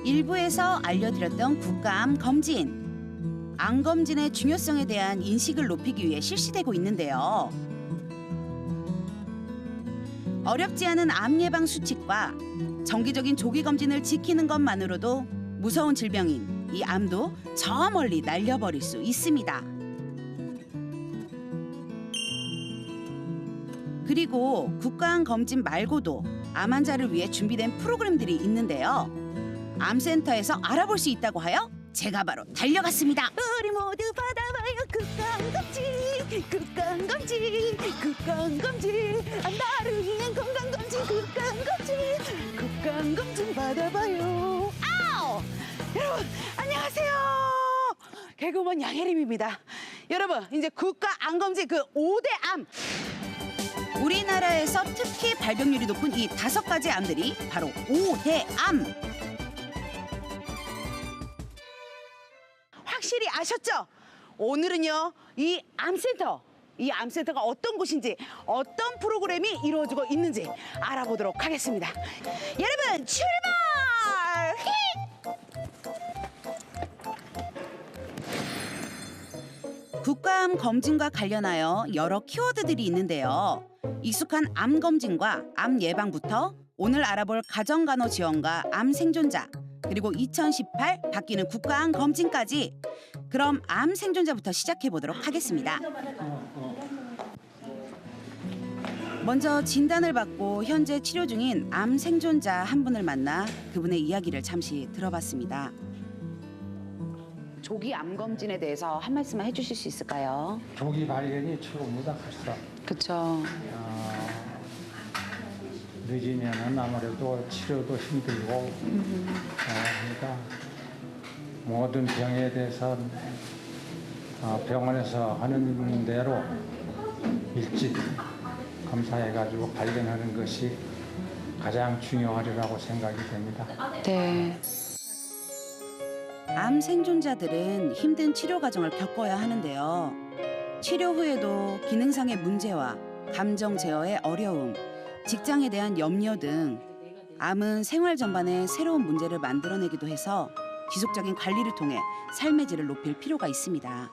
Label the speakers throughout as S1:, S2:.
S1: 일부에서 알려드렸던 국가암 검진. 암 검진의 중요성에 대한 인식을 높이기 위해 실시되고 있는데요. 어렵지 않은 암 예방 수칙과 정기적인 조기 검진을 지키는 것만으로도 무서운 질병인 이 암도 저 멀리 날려버릴 수 있습니다. 그리고 국가암 검진 말고도 암 환자를 위해 준비된 프로그램들이 있는데요. 암센터에서 알아볼 수 있다고 하여 제가 바로 달려갔습니다.
S2: 우리 모두 받아봐요 국가암검진 국가암검진 국가암검진 나를 위한 건강검진 국가암검진 국가암검진 받아봐요. 아우! 여러분 안녕하세요. 개그우먼 양혜림입니다. 여러분 이제 국가암검진 그 5대 암
S1: 우리나라에서 특히 발병률이 높은 이 5가지 암들이 바로 5대암.
S2: 확실히 아셨죠? 오늘은요 이 암센터가 어떤 곳인지 어떤 프로그램이 이루어지고 있는지 알아보도록 하겠습니다. 여러분 출발!
S1: 국가암 검진과 관련하여 여러 키워드들이 있는데요. 익숙한 암 검진과 암 예방부터 오늘 알아볼 가정간호 지원과 암 생존자, 그리고 2018 바뀌는 국가암 검진까지. 그럼 암 생존자부터 시작해 보도록 하겠습니다. 먼저 진단을 받고 현재 치료 중인 암 생존자 한 분을 만나 그분의 이야기를 잠시 들어봤습니다.
S2: 조기 암 검진에 대해서 한 말씀만 해주실 수 있을까요?
S3: 조기 발견이 최고입니다. 벌써
S2: 그렇죠.
S3: 늦으면은 아무래도 치료도 힘들고 그러니까 모든 병에 대해서 병원에서 하는 대로 일찍 검사해가지고 발견하는 것이 가장 중요하리라고 생각이 됩니다.
S2: 네.
S1: 암 생존자들은 힘든 치료 과정을 겪어야 하는데요. 치료 후에도 기능상의 문제와 감정 제어의 어려움, 직장에 대한 염려 등 암은 생활 전반에 새로운 문제를 만들어내기도 해서 지속적인 관리를 통해 삶의 질을 높일 필요가 있습니다.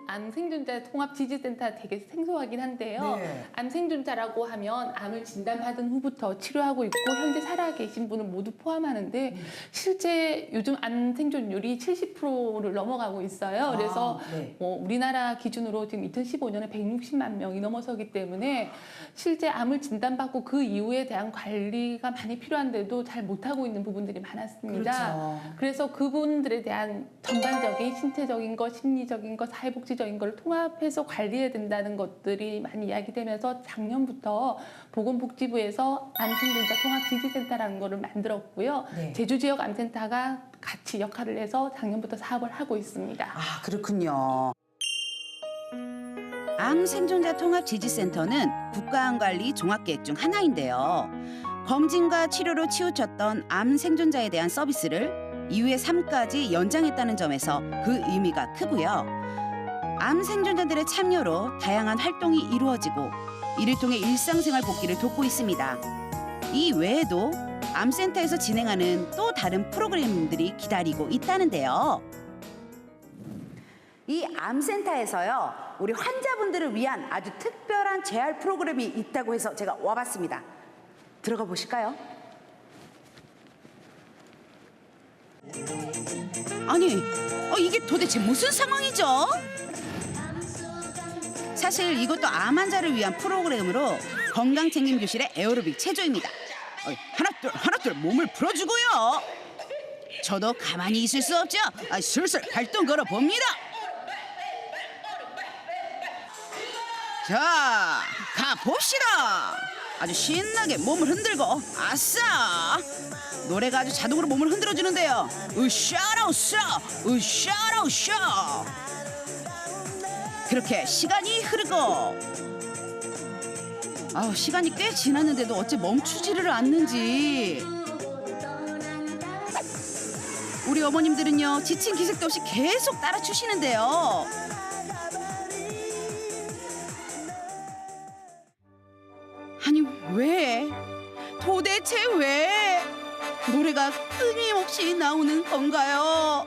S4: 암 생존자 통합지지센터 되게 생소하긴 한데요. 암 생존자라고 하면 암을 진단받은 후부터 치료하고 있고 현재 살아계신 분을 모두 포함하는데 실제 요즘 암 생존율이 70%를 넘어가고 있어요. 그래서 우리나라 기준으로 지금 2015년에 160만 명이 넘어서기 때문에 실제 암을 진단받고 그 이후에 대한 관리가 많이 필요한데도 잘 못하고 있는 부분들이 많았습니다. 그래서 그분들에 대한 전반적인 신체적인 것, 심리적인 것, 사회복지 적인 걸 통합해서 관리해야 된다는 것들이 많이 이야기되면서 작년부터 보건복지부에서 암생존자 통합지지센터라는 거를 만들었고요. 제주 지역 암센터가 같이 역할을 해서 작년부터 사업을 하고 있습니다.
S2: 아 그렇군요.
S1: 암 생존자 통합지지센터는 국가암관리 종합계획 중 하나인데요. 검진과 치료로 치우쳤던 암 생존자에 대한 서비스를 2회 3까지 연장했다는 점에서 그 의미가 크고요. 암 생존자들의 참여로 다양한 활동이 이루어지고 이를 통해 일상생활 복귀를 돕고 있습니다. 이 외에도 암센터에서 진행하는 또 다른 프로그램들이 기다리고 있다는데요.
S2: 이 암센터에서요 우리 환자분들을 위한 아주 특별한 재활 프로그램이 있다고 해서 제가 와봤습니다. 들어가 보실까요?
S1: 아니, 이게 도대체 무슨 상황이죠? 사실 이것도 암 환자를 위한 프로그램으로 건강챙김교실의 에어로빅 체조입니다. 하나 둘 몸을 풀어주고요. 저도 가만히 있을 수 없죠. 슬슬 활동 걸어봅니다. 자, 가봅시다. 아주 신나게 몸을 흔들고 아싸. 노래가 아주 자동으로 몸을 흔들어주는데요. 으쌰라우쌰 으쌰라우쌰. 그렇게 시간이 흐르고 시간이 꽤 지났는데도 어째 멈추지를 않는지. 우리 어머님들은요 지친 기색도 없이 계속 따라 추시는데요. 아니 왜? 도대체 왜? 노래가 끊임없이 나오는 건가요?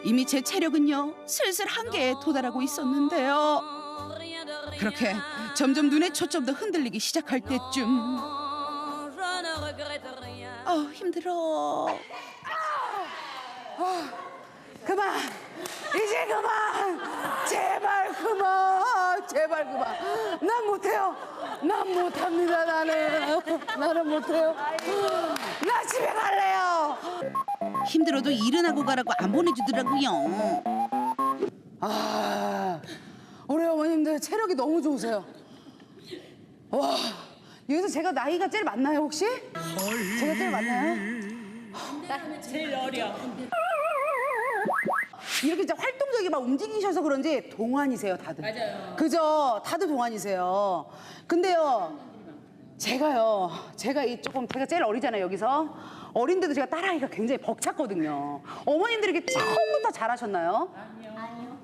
S1: 이미 제 체력은요 슬슬 한계에 도달하고 있었는데요. 그렇게 점점 눈의 초점도 흔들리기 시작할 때쯤 힘들어.
S2: 그만! 이제 그만! 제발 그만! 제발 그만! 난 못해요! 난 못합니다, 나는 못해요. 나 집에 갈래요!
S1: 힘들어도 일은 하고 가라고 안 보내주더라고요.
S2: 우리 어머님들 체력이 너무 좋으세요. 와, 여기서 제가 나이가 제일 많나요, 혹시? 제가 제일 많나요?
S5: 제일 어려.
S2: 이렇게 진짜 활동적이게 막 움직이셔서 그런지 동안이세요, 다들.
S5: 맞아요.
S2: 그죠? 다들 동안이세요. 근데요, 제가 제가 제일 어리잖아요, 여기서. 어린데도 제가 따라하기가 굉장히 벅찼거든요. 어머님들이 이렇게 처음부터 잘하셨나요?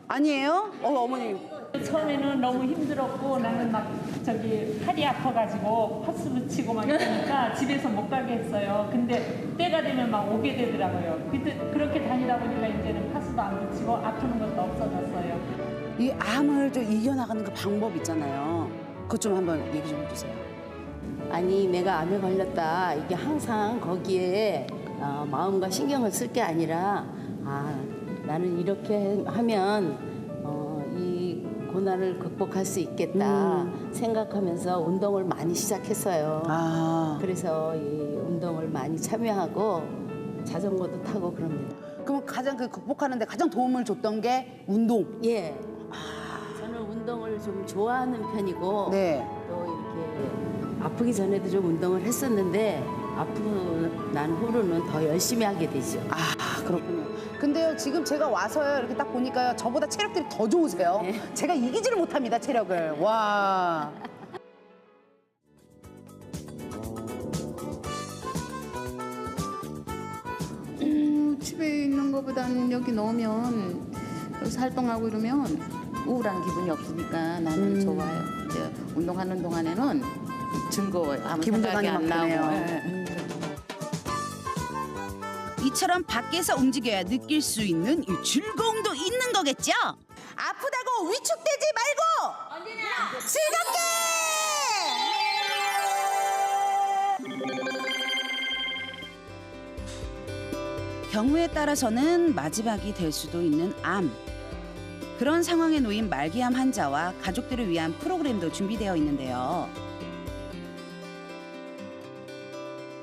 S2: 아니에요? 어머님.
S5: 처음에는 너무 힘들었고 나는 막 팔이 아파가지고 파스 붙이고 막 이러니까 집에서 못 가게 했어요. 근데 때가 되면 막 오게 되더라고요. 그렇게 다니다 보니까 이제는 파스도 안 붙이고 아프는 것도 없어졌어요.
S2: 이 암을 좀 이겨나가는 그 방법 있잖아요. 그것 좀 한번 얘기 좀 해주세요.
S6: 아니 내가 암에 걸렸다 이게 항상 거기에 마음과 신경을 쓸 게 아니라 나는 이렇게 하면 이 고난을 극복할 수 있겠다 생각하면서 운동을 많이 시작했어요. 그래서 이 운동을 많이 참여하고 자전거도 타고 그럽니다.
S2: 그럼 가장 극복하는데 가장 도움을 줬던 게 운동.
S6: 예. 저는 운동을 좀 좋아하는 편이고
S2: 네.
S6: 또 이렇게 아프기 전에도 좀 운동을 했었는데 아프고 난 후로는 더 열심히 하게 되죠.
S2: 그렇군요. 근데요, 지금 제가 와서요, 이렇게 딱 보니까요, 저보다 체력들이 더 좋으세요.
S6: 네.
S2: 제가 이기지를 못합니다, 체력을. 와.
S7: 집에 있는 것보다는 여기 넣으면 여기서 활동하고 이러면 우울한 기분이 없으니까 나는 좋아요. 이제 운동하는 동안에는 즐거워요. 아무
S2: 기분
S7: 생각이 안
S2: 전환이
S7: 나고.
S2: 막
S7: 예.
S1: 이처럼 밖에서 움직여야 느낄 수 있는 이 즐거움도 있는 거겠죠?
S2: 아프다고 위축되지 말고 즐겁게!
S1: 경우에 따라서는 마지막이 될 수도 있는 암. 그런 상황에 놓인 말기암 환자와 가족들을 위한 프로그램도 준비되어 있는데요.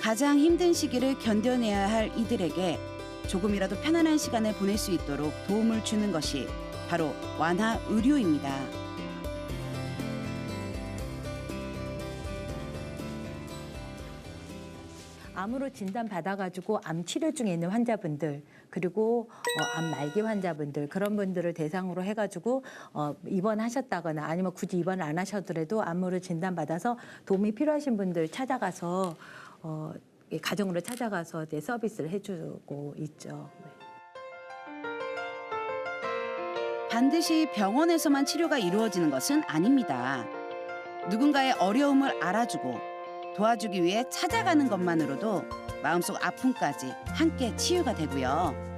S1: 가장 힘든 시기를 견뎌내야 할 이들에게 조금이라도 편안한 시간을 보낼 수 있도록 도움을 주는 것이 바로 완화 의료입니다.
S8: 암으로 진단받아가지고 암 치료 중에 있는 환자분들 그리고 암 말기 환자분들 그런 분들을 대상으로 해가지고 입원하셨다거나 아니면 굳이 입원을 안 하셔더라도 암으로 진단받아서 도움이 필요하신 분들 찾아가서 가정으로 찾아가서 서비스를 해주고 있죠.
S1: 반드시 병원에서만 치료가 이루어지는 것은 아닙니다. 누군가의 어려움을 알아주고 도와주기 위해 찾아가는 것만으로도 마음속 아픔까지 함께 치유가 되고요.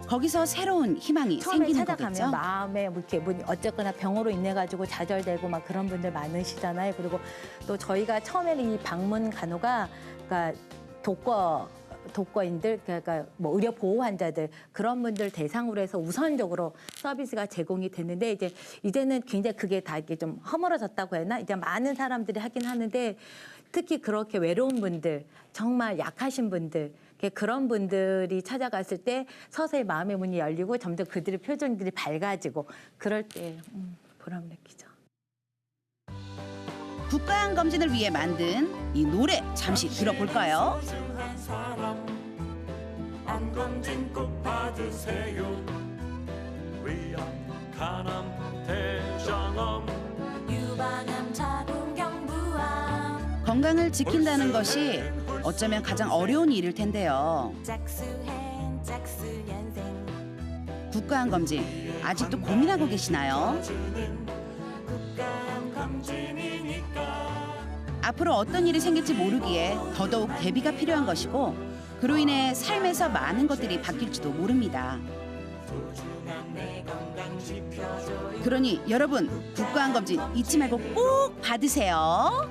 S1: 거기서 새로운 희망이
S8: 처음에
S1: 생기는
S8: 찾아가면
S1: 거겠죠.
S8: 마음에 이렇게 어쨌거나 병으로 인해 가지고 좌절되고 막 그런 분들 많으시잖아요. 그리고 또 저희가 처음에는 이 방문 간호가 그러니까 독거인들 그러니까 뭐 의료 보호 환자들 그런 분들 대상으로 해서 우선적으로 서비스가 제공이 됐는데 이제는 굉장히 그게 다 이게 좀 허물어졌다고 해야 하나? 이제 많은 사람들이 하긴 하는데 특히 그렇게 외로운 분들, 정말 약하신 분들 그런 분들이 찾아갔을 때 서서히 마음의 문이 열리고 점점 그들의 표정들이 밝아지고 그럴 때 보람 느끼죠.
S1: 국가암 검진을 위해 만든 이 노래 잠시 들어볼까요?
S9: 암 검진 꼭 받으세요. 위암, 간암, 대장암,
S10: 유방암, 자궁경부암,
S1: 건강을 지킨다는 것이 어쩌면 가장 어려운 일일 텐데요.
S10: 짝수행, 짝수연생,
S1: 국가암 검진 아직도 고민하고 계시나요?
S9: 국가암 검진이니까
S1: 앞으로 어떤 일이 생길지 모르기에 더더욱 대비가 필요한 것이고 그로 인해 삶에서 많은 것들이 바뀔지도 모릅니다. 그러니 여러분 국가암검진 잊지 말고 꼭 받으세요.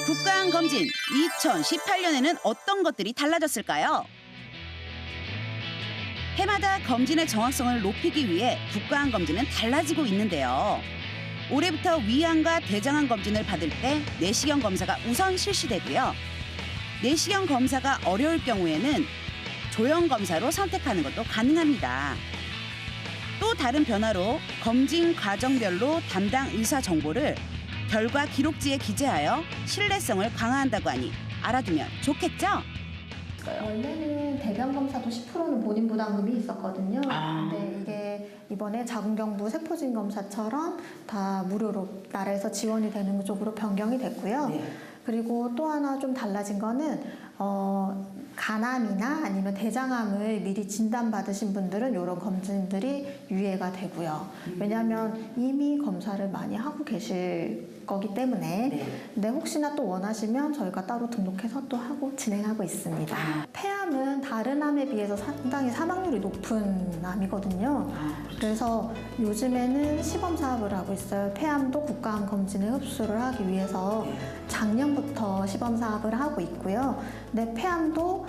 S1: 국가암검진 2018년에는 어떤 것들이 달라졌을까요? 해마다 검진의 정확성을 높이기 위해 국가암검진은 달라지고 있는데요. 올해부터 위암과 대장암 검진을 받을 때 내시경 검사가 우선 실시되고요. 내시경 검사가 어려울 경우에는 조형 검사로 선택하는 것도 가능합니다. 또 다른 변화로 검진 과정별로 담당 의사 정보를 결과 기록지에 기재하여 신뢰성을 강화한다고 하니 알아두면 좋겠죠?
S11: 원래는 대변 검사도 10%는 본인 부담금이 있었거든요. 근데 이게 이번에 자궁경부 세포진 검사처럼 다 무료로 나라에서 지원이 되는 쪽으로 변경이 됐고요. 그리고 또 하나 좀 달라진 거는 간암이나 아니면 대장암을 미리 진단받으신 분들은 이런 검진들이 유예가 되고요. 왜냐하면 이미 검사를 많이 하고 계실 거기 때문에 근데 혹시나 또 원하시면 저희가 따로 등록해서 또 하고 진행하고 있습니다. 폐암은 다른 암에 비해서 상당히 사망률이 높은 암이거든요. 그래서 요즘에는 시범 사업을 하고 있어요. 폐암도 국가암 검진에 흡수를 하기 위해서 작년부터 시범 사업을 하고 있고요. 근데 폐암도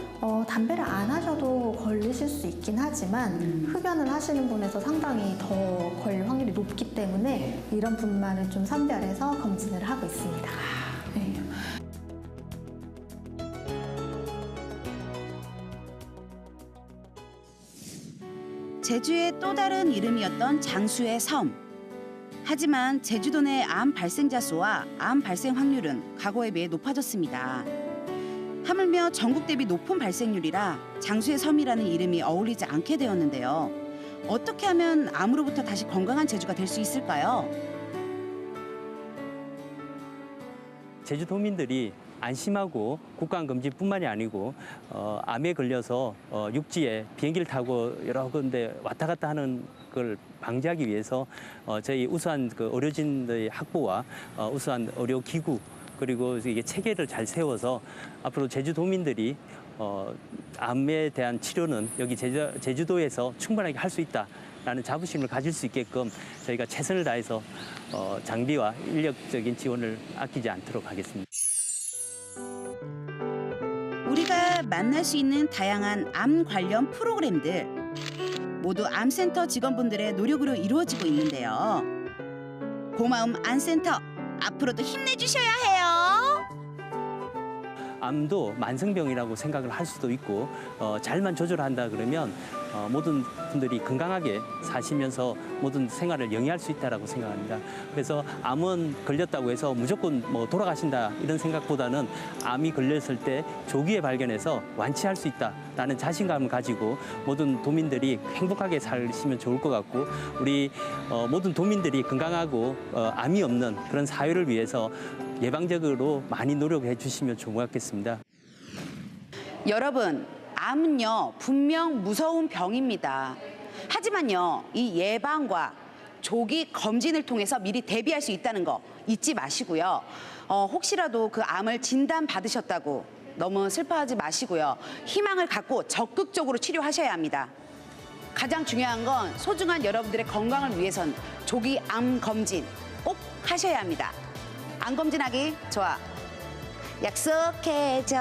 S11: 담배를 안 하셔도 걸리실 수 있긴 하지만 흡연을 하시는 분에서 상당히 더 걸릴 확률이 높기 때문에 이런 분만을 좀 선별해서 검진을 하고 있습니다. 네.
S1: 제주의 또 다른 이름이었던 장수의 섬. 하지만 제주도 내 암 발생자 수와 암 발생 확률은 과거에 비해 높아졌습니다. 하물며 전국 대비 높은 발생률이라 장수의 섬이라는 이름이 어울리지 않게 되었는데요. 어떻게 하면 암으로부터 다시 건강한 제주가 될 수 있을까요?
S12: 제주도민들이 안심하고 국가암검진뿐만이 아니고 암에 걸려서 육지에 비행기를 타고 여러 군데 왔다 갔다 하는 걸 방지하기 위해서 저희 우수한 그 의료진의 확보와 우수한 의료기구 그리고 이게 체계를 잘 세워서 앞으로 제주도민들이 암에 대한 치료는 여기 제주도에서 충분하게 할 수 있다라는 자부심을 가질 수 있게끔 저희가 최선을 다해서 장비와 인력적인 지원을 아끼지 않도록 하겠습니다.
S1: 우리가 만날 수 있는 다양한 암 관련 프로그램들 모두 암센터 직원분들의 노력으로 이루어지고 있는데요. 고마움 암센터 앞으로도 힘내주셔야 해요.
S12: 암도 만성병이라고 생각을 할 수도 있고 잘만 조절한다 그러면 모든 분들이 건강하게 사시면서 모든 생활을 영위할 수 있다고 생각합니다. 그래서 암은 걸렸다고 해서 무조건 뭐 돌아가신다 이런 생각보다는 암이 걸렸을 때 조기에 발견해서 완치할 수 있다라는 자신감을 가지고 모든 도민들이 행복하게 사시면 좋을 것 같고 우리 모든 도민들이 건강하고 암이 없는 그런 사회를 위해서 예방적으로 많이 노력해 주시면 좋을 것 같겠습니다.
S1: 여러분, 암은요 분명 무서운 병입니다. 하지만요 이 예방과 조기 검진을 통해서 미리 대비할 수 있다는 거 잊지 마시고요. 혹시라도 그 암을 진단 받으셨다고 너무 슬퍼하지 마시고요. 희망을 갖고 적극적으로 치료하셔야 합니다. 가장 중요한 건 소중한 여러분들의 건강을 위해선 조기 암 검진 꼭 하셔야 합니다. 암 검진하기 좋아. 약속해줘.